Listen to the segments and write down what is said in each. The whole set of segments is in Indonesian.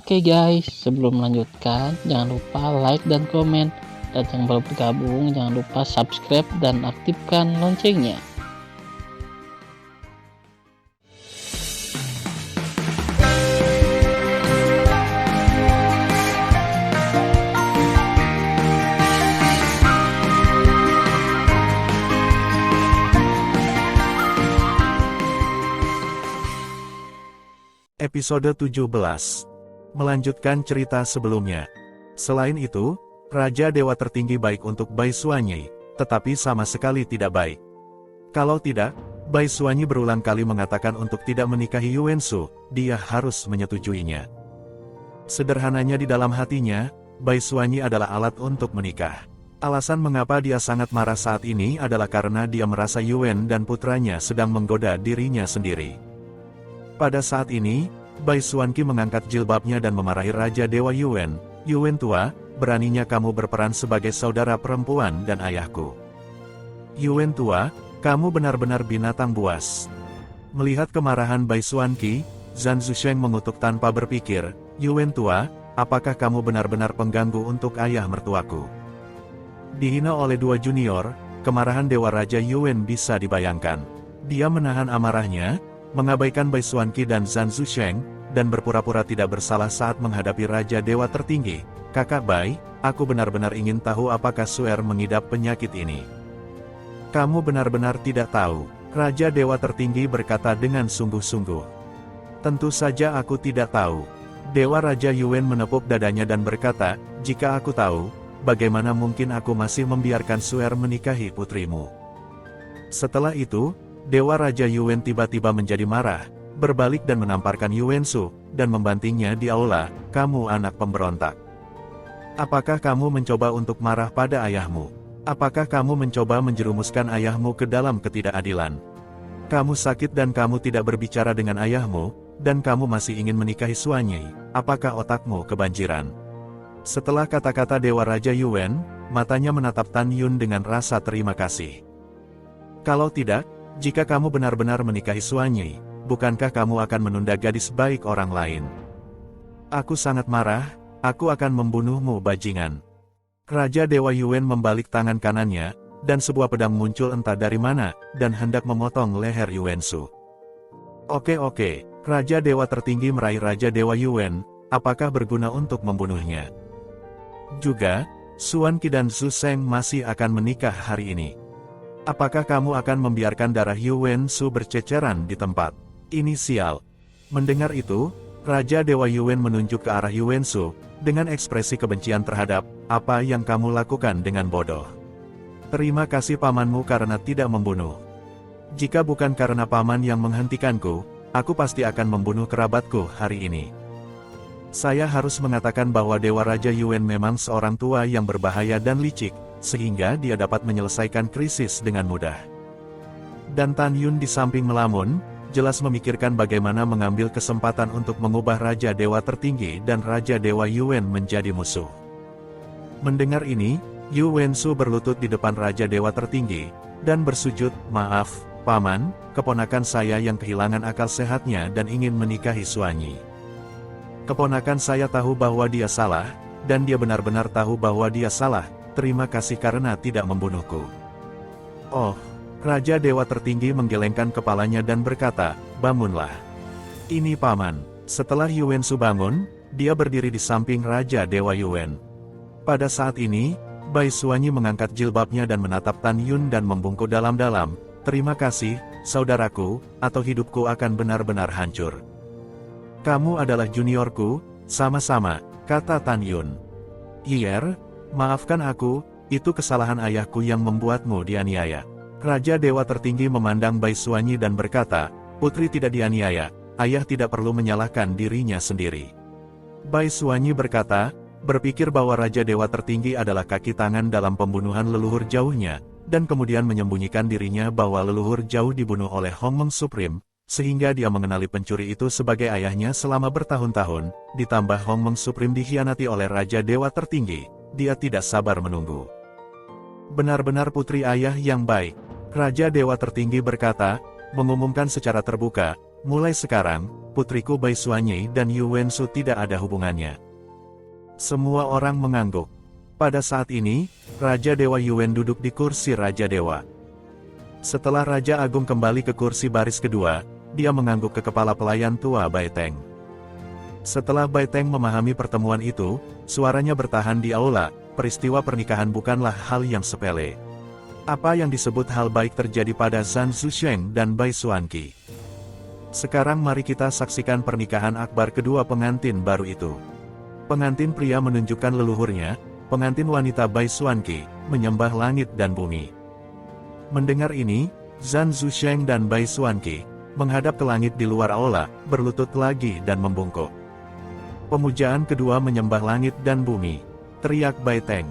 Oke guys, sebelum melanjutkan, jangan lupa like dan komen. Dan yang baru bergabung, jangan lupa subscribe dan aktifkan loncengnya. Episode 17. Melanjutkan cerita sebelumnya. Selain itu, Raja Dewa tertinggi baik untuk Bai Xuanyi, tetapi sama sekali tidak baik. Kalau tidak, Bai Xuanyi berulang kali mengatakan untuk tidak menikahi Yuansu, dia harus menyetujuinya. Sederhananya di dalam hatinya, Bai Xuanyi adalah alat untuk menikah. Alasan mengapa dia sangat marah saat ini adalah karena dia merasa Yuan dan putranya sedang menggoda dirinya sendiri. Pada saat ini, Bai Xuanqi mengangkat jilbabnya dan memarahi Raja Dewa Yuan. Yuan tua, beraninya kamu berperan sebagai saudara perempuan dan ayahku. Yuan tua, kamu benar-benar binatang buas. Melihat kemarahan Bai Xuanqi, Zhan Zusheng mengutuk tanpa berpikir, Yuan tua, apakah kamu benar-benar pengganggu untuk ayah mertuaku? Dihina oleh dua junior, kemarahan Dewa Raja Yuan bisa dibayangkan. Dia menahan amarahnya, mengabaikan Bai Xuanqi dan Zhan Zusheng, dan berpura-pura tidak bersalah saat menghadapi Raja Dewa tertinggi. Kakak Bai, aku benar-benar ingin tahu apakah Suer mengidap penyakit ini. Kamu benar-benar tidak tahu, Raja Dewa tertinggi berkata dengan sungguh-sungguh. Tentu saja aku tidak tahu. Dewa Raja Yuan menepuk dadanya dan berkata, jika aku tahu, bagaimana mungkin aku masih membiarkan Suer menikahi putrimu? Setelah itu, Dewa Raja Yuan tiba-tiba menjadi marah, berbalik dan menamparkan Yuansu, dan membantingnya di aula, kamu anak pemberontak. Apakah kamu mencoba untuk marah pada ayahmu? Apakah kamu mencoba menjerumuskan ayahmu ke dalam ketidakadilan? Kamu sakit dan kamu tidak berbicara dengan ayahmu, dan kamu masih ingin menikahi Xuanyi, apakah otakmu kebanjiran? Setelah kata-kata Dewa Raja Yuan, matanya menatap Tan Yun dengan rasa terima kasih. Kalau tidak, jika kamu benar-benar menikahi Xuanyi, bukankah kamu akan menunda gadis baik orang lain? Aku sangat marah, aku akan membunuhmu bajingan. Raja Dewa Yuan membalik tangan kanannya, dan sebuah pedang muncul entah dari mana, dan hendak memotong leher Yuansu. Oke, Raja Dewa tertinggi meraih Raja Dewa Yuan, apakah berguna untuk membunuhnya? Juga, Xuanqi dan Zhu Sheng masih akan menikah hari ini. Apakah kamu akan membiarkan darah Yuansu berceceran di tempat? Inisial. Mendengar itu, Raja Dewa Yuan menunjuk ke arah Yuansu, dengan ekspresi kebencian terhadap, apa yang kamu lakukan dengan bodoh. Terima kasih pamanmu karena tidak membunuh. Jika bukan karena paman yang menghentikanku, aku pasti akan membunuh kerabatku hari ini. Saya harus mengatakan bahwa Dewa Raja Yuan memang seorang tua yang berbahaya dan licik, sehingga dia dapat menyelesaikan krisis dengan mudah. Dan Tan Yun di samping melamun, jelas memikirkan bagaimana mengambil kesempatan untuk mengubah Raja Dewa tertinggi dan Raja Dewa Yuan menjadi musuh. Mendengar ini, Yuansu berlutut di depan Raja Dewa tertinggi, dan bersujud, maaf, paman, keponakan saya yang kehilangan akal sehatnya dan ingin menikahi Xuanyi. Keponakan saya tahu bahwa dia salah, dan dia benar-benar tahu bahwa dia salah. Terima kasih karena tidak membunuhku. Oh, Raja Dewa tertinggi menggelengkan kepalanya dan berkata, bangunlah. Ini paman. Setelah Yuansu bangun, dia berdiri di samping Raja Dewa Yuan. Pada saat ini, Bai Xuanyi mengangkat jilbabnya dan menatap Tan Yun dan membungkuk dalam-dalam, terima kasih, saudaraku, atau hidupku akan benar-benar hancur. Kamu adalah juniorku, sama-sama, kata Tan Yun. Yer, maafkan aku, itu kesalahan ayahku yang membuatmu dianiaya. Raja Dewa tertinggi memandang Bai Xuanyi dan berkata, putri tidak dianiaya, ayah tidak perlu menyalahkan dirinya sendiri. Bai Xuanyi berkata, berpikir bahwa Raja Dewa tertinggi adalah kaki tangan dalam pembunuhan leluhur jauhnya, dan kemudian menyembunyikan dirinya bahwa leluhur jauh dibunuh oleh Hongmeng Supreme, sehingga dia mengenali pencuri itu sebagai ayahnya selama bertahun-tahun, ditambah Hongmeng Supreme dikhianati oleh Raja Dewa tertinggi. Dia tidak sabar menunggu. Benar-benar putri ayah yang baik. Raja Dewa tertinggi berkata, mengumumkan secara terbuka, mulai sekarang, putriku Bai Xuanyei dan Yu Wensu tidak ada hubungannya. Semua orang mengangguk. Pada saat ini, Raja Dewa Yuan duduk di kursi Raja Dewa. Setelah Raja Agung kembali ke kursi baris kedua, dia mengangguk ke kepala pelayan tua Bai Teng. Setelah Bai Teng memahami pertemuan itu, suaranya bertahan di aula, peristiwa pernikahan bukanlah hal yang sepele. Apa yang disebut hal baik terjadi pada Zhan Zusheng dan Bai Xuanqi. Sekarang mari kita saksikan pernikahan akbar kedua pengantin baru itu. Pengantin pria menunjukkan leluhurnya, pengantin wanita Bai Xuanqi, menyembah langit dan bumi. Mendengar ini, Zhan Zusheng dan Bai Xuanqi menghadap ke langit di luar aula, berlutut lagi dan membungkuk. Pemujaan kedua menyembah langit dan bumi, teriak Bai Teng.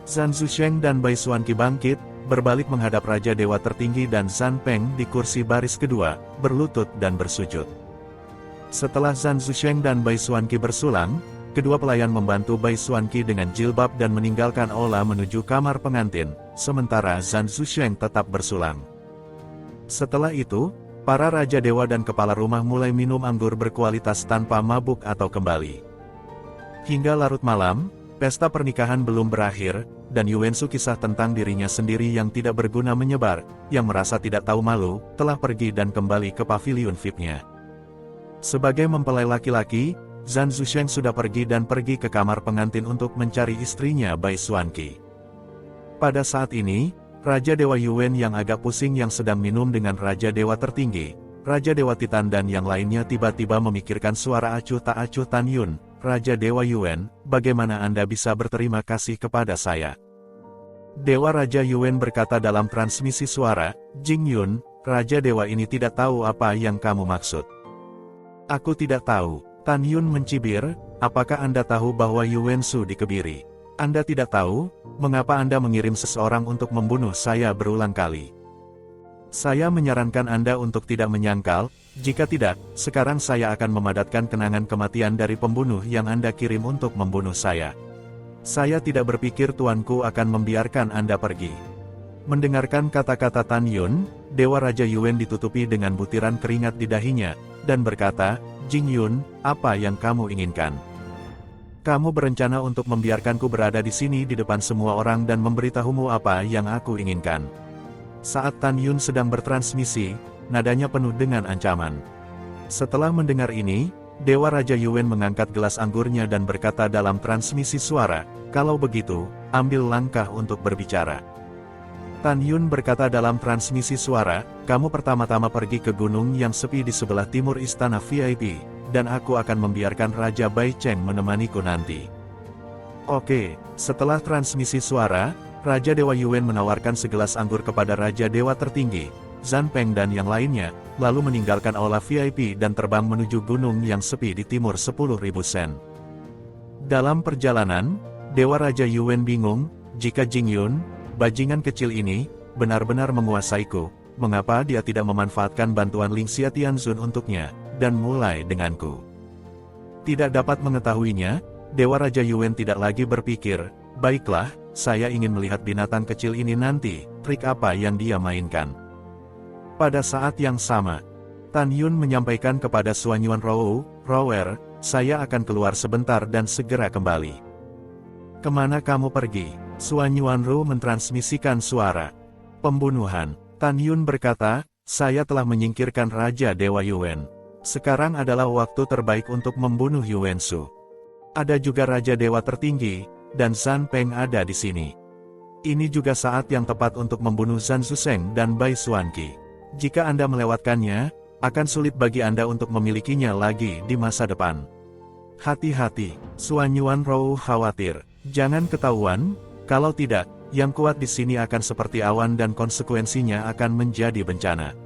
Zhan Zusheng dan Bai Xuanqi bangkit, berbalik menghadap Raja Dewa tertinggi dan Zhan Peng di kursi baris kedua, berlutut dan bersujud. Setelah Zhan Zusheng dan Bai Xuanqi bersulang, kedua pelayan membantu Bai Xuanqi dengan jilbab dan meninggalkan aula menuju kamar pengantin, sementara Zhan Zusheng tetap bersulang. Setelah itu, para Raja Dewa dan kepala rumah mulai minum anggur berkualitas tanpa mabuk atau kembali. Hingga larut malam, pesta pernikahan belum berakhir, dan Yu Wensu kisah tentang dirinya sendiri yang tidak berguna menyebar, yang merasa tidak tahu malu, telah pergi dan kembali ke paviliun VIP-nya. Sebagai mempelai laki-laki, Zhan Zusheng sudah pergi ke kamar pengantin untuk mencari istrinya Bai Xuanqi. Pada saat ini, Raja Dewa Yuan yang agak pusing yang sedang minum dengan Raja Dewa tertinggi, Raja Dewa Titan dan yang lainnya tiba-tiba memikirkan suara acuh tak acuh Tan Yun. Raja Dewa Yuan, bagaimana Anda bisa berterima kasih kepada saya? Dewa Raja Yuan berkata dalam transmisi suara, Jing Yun, Raja Dewa ini tidak tahu apa yang kamu maksud. Aku tidak tahu. Tan Yun mencibir, apakah Anda tahu bahwa Yu Wensu dikebiri? Anda tidak tahu, mengapa Anda mengirim seseorang untuk membunuh saya berulang kali? Saya menyarankan Anda untuk tidak menyangkal, jika tidak, sekarang saya akan memadatkan kenangan kematian dari pembunuh yang Anda kirim untuk membunuh saya. Saya tidak berpikir tuanku akan membiarkan Anda pergi. Mendengarkan kata-kata Tan Yun, Dewa Raja Yuan ditutupi dengan butiran keringat di dahinya, dan berkata, Jing Yun, apa yang kamu inginkan? Kamu berencana untuk membiarkanku berada di sini di depan semua orang dan memberitahumu apa yang aku inginkan. Saat Tan Yun sedang bertransmisi, nadanya penuh dengan ancaman. Setelah mendengar ini, Dewa Raja Yuan mengangkat gelas anggurnya dan berkata dalam transmisi suara, kalau begitu, ambil langkah untuk berbicara. Tan Yun berkata dalam transmisi suara, kamu pertama-tama pergi ke gunung yang sepi di sebelah timur istana VIP, dan aku akan membiarkan Raja Bai Cheng menemaniku nanti. Oke, setelah transmisi suara, Raja Dewa Yuan menawarkan segelas anggur kepada Raja Dewa tertinggi, Zhan Peng dan yang lainnya, lalu meninggalkan aula VIP dan terbang menuju gunung yang sepi di timur 10.000 sen. Dalam perjalanan, Dewa Raja Yuan bingung, jika Jing Yun, bajingan kecil ini, benar-benar menguasaiku, mengapa dia tidak memanfaatkan bantuan Ling Xia Tianzun untuknya, dan mulai denganku. Tidak dapat mengetahuinya, Dewa Raja Yuan tidak lagi berpikir, baiklah, saya ingin melihat binatang kecil ini nanti, trik apa yang dia mainkan. Pada saat yang sama, Tan Yun menyampaikan kepada Suanyuan Rower, saya akan keluar sebentar dan segera kembali. Kemana kamu pergi? Suanyuan Ru mentransmisikan suara. Pembunuhan. Tan Yun berkata, saya telah menyingkirkan Raja Dewa Yuan. Sekarang adalah waktu terbaik untuk membunuh Yu Wensu. Ada juga Raja Dewa tertinggi, dan Zhan Peng ada di sini. Ini juga saat yang tepat untuk membunuh Zhan Zusheng dan Bai Xuanqi. Jika Anda melewatkannya, akan sulit bagi Anda untuk memilikinya lagi di masa depan. Hati-hati, Suanyuan Rou khawatir. Jangan ketahuan, kalau tidak, yang kuat di sini akan seperti awan dan konsekuensinya akan menjadi bencana.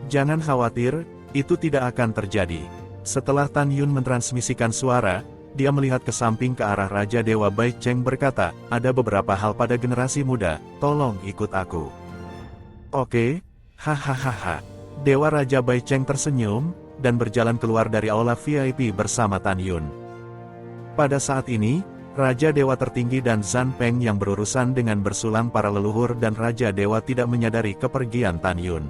Jangan khawatir, itu tidak akan terjadi. Setelah Tan Yun mentransmisikan suara, dia melihat ke samping ke arah Raja Dewa Bai Cheng berkata, ada beberapa hal pada generasi muda, tolong ikut aku. Oke, hahaha. Dewa Raja Bai Cheng tersenyum, dan berjalan keluar dari aula VIP bersama Tan Yun. Pada saat ini, Raja Dewa tertinggi dan Zhan Peng yang berurusan dengan bersulang para leluhur dan Raja Dewa tidak menyadari kepergian Tan Yun.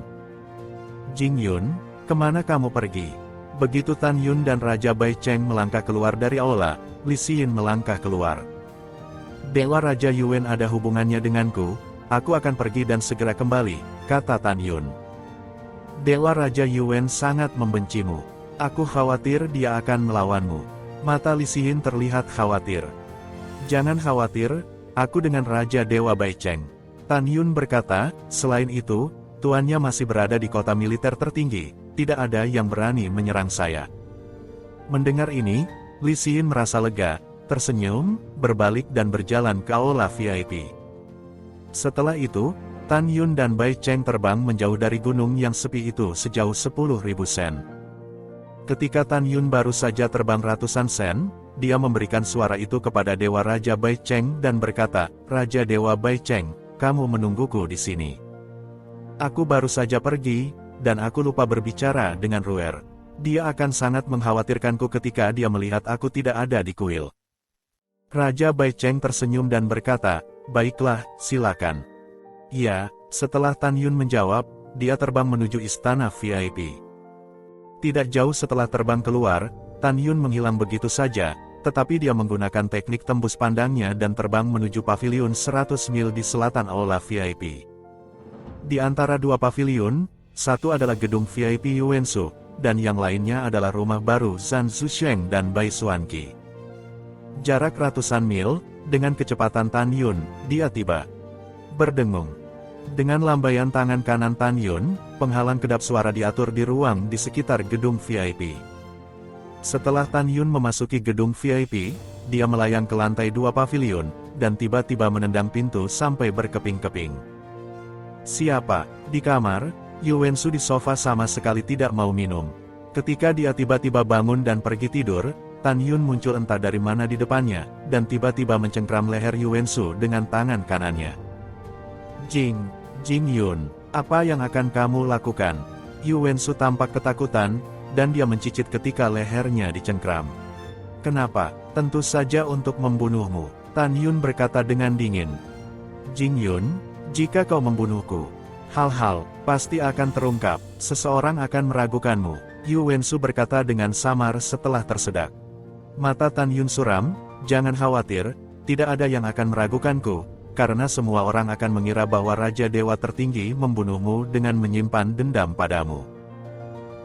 Jing Yun, kemana kamu pergi? Begitu Tan Yun dan Raja Bai Cheng melangkah keluar dari aula, Li Xin melangkah keluar. Dewa Raja Yuan ada hubungannya denganku, aku akan pergi dan segera kembali, kata Tan Yun. Dewa Raja Yuan sangat membencimu. Aku khawatir dia akan melawanmu. Mata Li Xin terlihat khawatir. Jangan khawatir, aku dengan Raja Dewa Bai Cheng. Tan Yun berkata, selain itu, tuannya masih berada di kota militer tertinggi, tidak ada yang berani menyerang saya. Mendengar ini, Li Xin merasa lega, tersenyum, berbalik dan berjalan ke aula VIP. Setelah itu, Tan Yun dan Bai Cheng terbang menjauh dari gunung yang sepi itu sejauh 10.000 sen. Ketika Tan Yun baru saja terbang ratusan sen, dia memberikan suara itu kepada Dewa Raja Bai Cheng dan berkata, Raja Dewa Bai Cheng, kamu menungguku di sini. Aku baru saja pergi, dan aku lupa berbicara dengan Ruer. Dia akan sangat mengkhawatirkanku ketika dia melihat aku tidak ada di kuil. Raja Bai Cheng tersenyum dan berkata, baiklah, silakan. Ya, setelah Tan Yun menjawab, dia terbang menuju istana VIP. Tidak jauh setelah terbang keluar, Tan Yun menghilang begitu saja, tetapi dia menggunakan teknik tembus pandangnya dan terbang menuju paviliun 100 mil di selatan aula VIP. Di antara dua paviliun, satu adalah gedung VIP Yuansu, dan yang lainnya adalah rumah baru Zhan Zusheng dan Bai Xuanqi. Jarak ratusan mil, dengan kecepatan Tan Yun, dia tiba. Berdengung. Dengan lambaian tangan kanan Tan Yun, penghalang kedap suara diatur di ruang di sekitar gedung VIP. Setelah Tan Yun memasuki gedung VIP, dia melayang ke lantai 2 paviliun, dan tiba-tiba menendang pintu sampai berkeping-keping. Siapa? Di kamar, Yuansu di sofa sama sekali tidak mau minum. Ketika dia tiba-tiba bangun dan pergi tidur, Tan Yun muncul entah dari mana di depannya, dan tiba-tiba mencengkram leher Yuansu dengan tangan kanannya. Jing Yun, apa yang akan kamu lakukan? Yuansu tampak ketakutan, dan dia mencicit ketika lehernya dicengkram. Kenapa? Tentu saja untuk membunuhmu, Tan Yun berkata dengan dingin. Jing Yun, jika kau membunuhku, hal-hal pasti akan terungkap, seseorang akan meragukanmu, Yuansu berkata dengan samar setelah tersedak. Mata Tan Yun suram, jangan khawatir, tidak ada yang akan meragukanku, karena semua orang akan mengira bahwa Raja Dewa Tertinggi membunuhmu dengan menyimpan dendam padamu.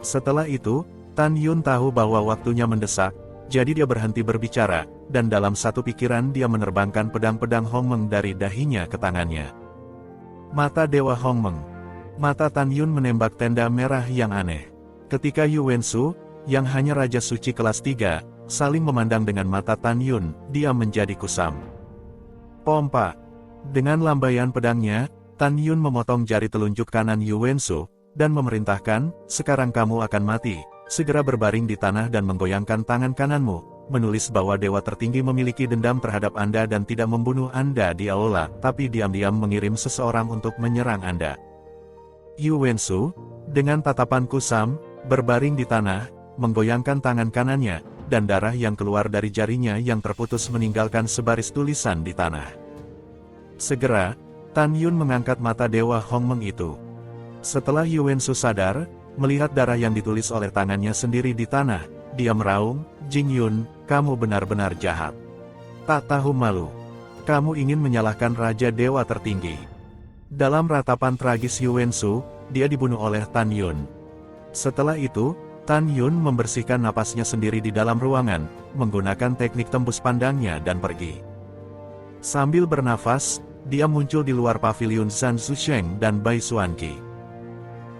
Setelah itu, Tan Yun tahu bahwa waktunya mendesak, jadi dia berhenti berbicara, dan dalam satu pikiran dia menerbangkan pedang-pedang Hongmeng dari dahinya ke tangannya. Mata Dewa Hongmeng. Mata Tan Yun menembak tenda merah yang aneh. Ketika Yuansu, yang hanya Raja Suci kelas 3, saling memandang dengan mata Tan Yun, dia menjadi kusam. Pompa. Dengan lambaian pedangnya, Tan Yun memotong jari telunjuk kanan Yuansu, dan memerintahkan, sekarang kamu akan mati, segera berbaring di tanah dan menggoyangkan tangan kananmu, menulis bahwa Dewa Tertinggi memiliki dendam terhadap Anda dan tidak membunuh Anda di aula, tapi diam-diam mengirim seseorang untuk menyerang Anda. Yuansu, dengan tatapan kusam, berbaring di tanah, menggoyangkan tangan kanannya, dan darah yang keluar dari jarinya yang terputus meninggalkan sebaris tulisan di tanah. Segera, Tan Yun mengangkat mata Dewa Hongmeng itu. Setelah Yuansu sadar, melihat darah yang ditulis oleh tangannya sendiri di tanah, dia meraung, Jing Yun, kamu benar-benar jahat. Tak tahu malu. Kamu ingin menyalahkan Raja Dewa Tertinggi. Dalam ratapan tragis Yuansu, dia dibunuh oleh Tan Yun. Setelah itu, Tan Yun membersihkan napasnya sendiri di dalam ruangan, menggunakan teknik tembus pandangnya dan pergi. Sambil bernafas, dia muncul di luar paviliun Zhan Zusheng dan Bai Xuanqi.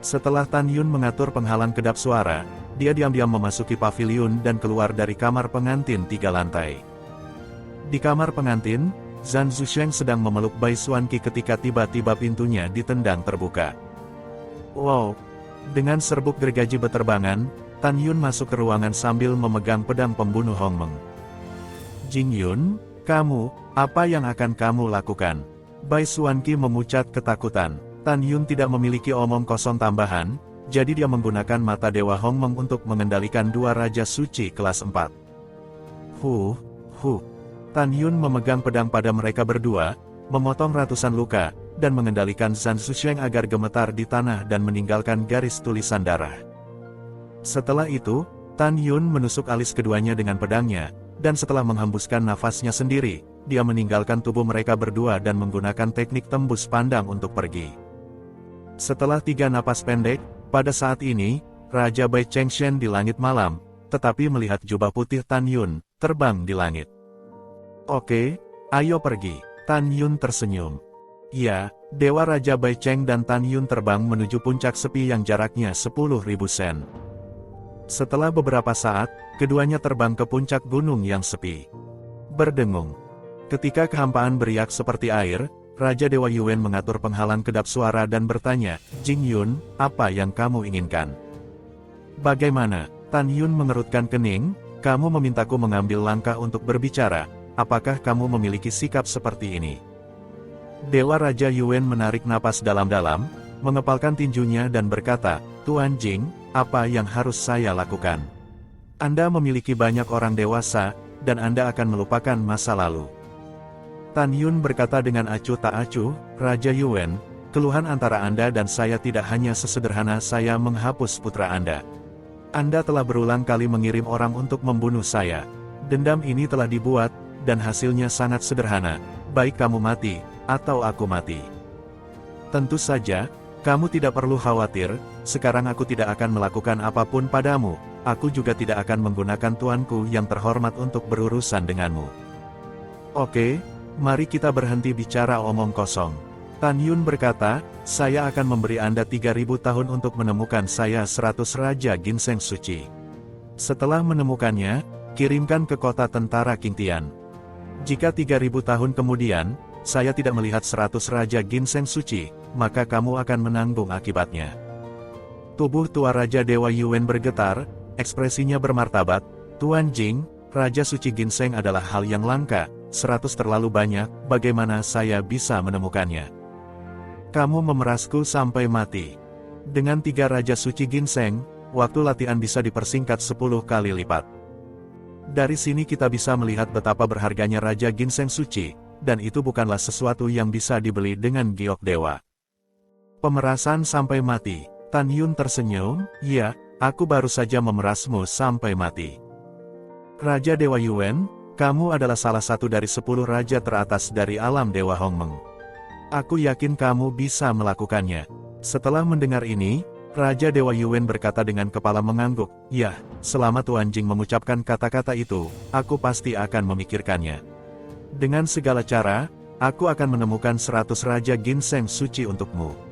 Setelah Tan Yun mengatur penghalang kedap suara, dia diam-diam memasuki paviliun dan keluar dari kamar pengantin 3 lantai. Di kamar pengantin, Zhan Zusheng sedang memeluk Bai Xuanqi ketika tiba-tiba pintunya ditendang terbuka. Wow! Dengan serbuk gergaji beterbangan, Tan Yun masuk ke ruangan sambil memegang pedang pembunuh Hongmeng. Jing Yun, kamu, apa yang akan kamu lakukan? Bai Xuanqi memucat ketakutan. Tan Yun tidak memiliki omong kosong tambahan, jadi dia menggunakan mata Dewa Hongmeng untuk mengendalikan 2 Raja Suci kelas 4. Tan Yun memegang pedang pada mereka berdua, memotong ratusan luka, dan mengendalikan Zhan Zusheng agar gemetar di tanah dan meninggalkan garis tulisan darah. Setelah itu, Tan Yun menusuk alis keduanya dengan pedangnya, dan setelah menghembuskan nafasnya sendiri, dia meninggalkan tubuh mereka berdua dan menggunakan teknik tembus pandang untuk pergi. Setelah 3 napas pendek, pada saat ini, Raja Bai Chengshen di langit malam, tetapi melihat jubah putih Tan Yun, terbang di langit. Oke, ayo pergi. Tan Yun tersenyum. Ya, Dewa Raja Bai Cheng dan Tan Yun terbang menuju puncak sepi yang jaraknya 10.000 sen. Setelah beberapa saat, keduanya terbang ke puncak gunung yang sepi. Berdengung. Ketika kehampaan beriak seperti air, Raja Dewa Yuan mengatur penghalang kedap suara dan bertanya, "Jing Yun, apa yang kamu inginkan?" "Bagaimana?" Tan Yun mengerutkan kening, "Kamu memintaku mengambil langkah untuk berbicara. Apakah kamu memiliki sikap seperti ini?" Dewa Raja Yuan menarik napas dalam-dalam, mengepalkan tinjunya dan berkata, "Tuan Jing, apa yang harus saya lakukan? Anda memiliki banyak orang dewasa, dan Anda akan melupakan masa lalu." Tan Yun berkata dengan acuh tak acuh, "Raja Yuan, keluhan antara Anda dan saya tidak hanya sesederhana saya menghapus putra Anda. Anda telah berulang kali mengirim orang untuk membunuh saya. Dendam ini telah dibuat, dan hasilnya sangat sederhana, baik kamu mati, atau aku mati. Tentu saja, kamu tidak perlu khawatir, sekarang aku tidak akan melakukan apapun padamu, aku juga tidak akan menggunakan tuanku yang terhormat untuk berurusan denganmu. Oke, mari kita berhenti bicara omong kosong." Tan Yun berkata, "Saya akan memberi Anda 3.000 tahun untuk menemukan saya 100 Raja Ginseng Suci. Setelah menemukannya, kirimkan ke kota tentara Qingtian. Jika 3.000 tahun kemudian, saya tidak melihat 100 Raja Ginseng Suci, maka kamu akan menanggung akibatnya." Tubuh tua Raja Dewa Yuan bergetar, ekspresinya bermartabat, "Tuan Jing, Raja Suci Ginseng adalah hal yang langka, 100 terlalu banyak, bagaimana saya bisa menemukannya? Kamu memerasku sampai mati. Dengan 3 Raja Suci Ginseng, waktu latihan bisa dipersingkat 10 kali lipat. Dari sini kita bisa melihat betapa berharganya Raja Ginseng Suci, dan itu bukanlah sesuatu yang bisa dibeli dengan giok dewa." "Pemerasan sampai mati." Tan Yun tersenyum, "Ya, aku baru saja memerasmu sampai mati. Raja Dewa Yuan, kamu adalah salah satu dari 10 raja teratas dari alam Dewa Hongmeng. Aku yakin kamu bisa melakukannya." Setelah mendengar ini, Raja Dewa Yuan berkata dengan kepala mengangguk, "Ya, selama Tuan Jing mengucapkan kata-kata itu, aku pasti akan memikirkannya. Dengan segala cara, aku akan menemukan 100 Raja Ginseng Suci untukmu."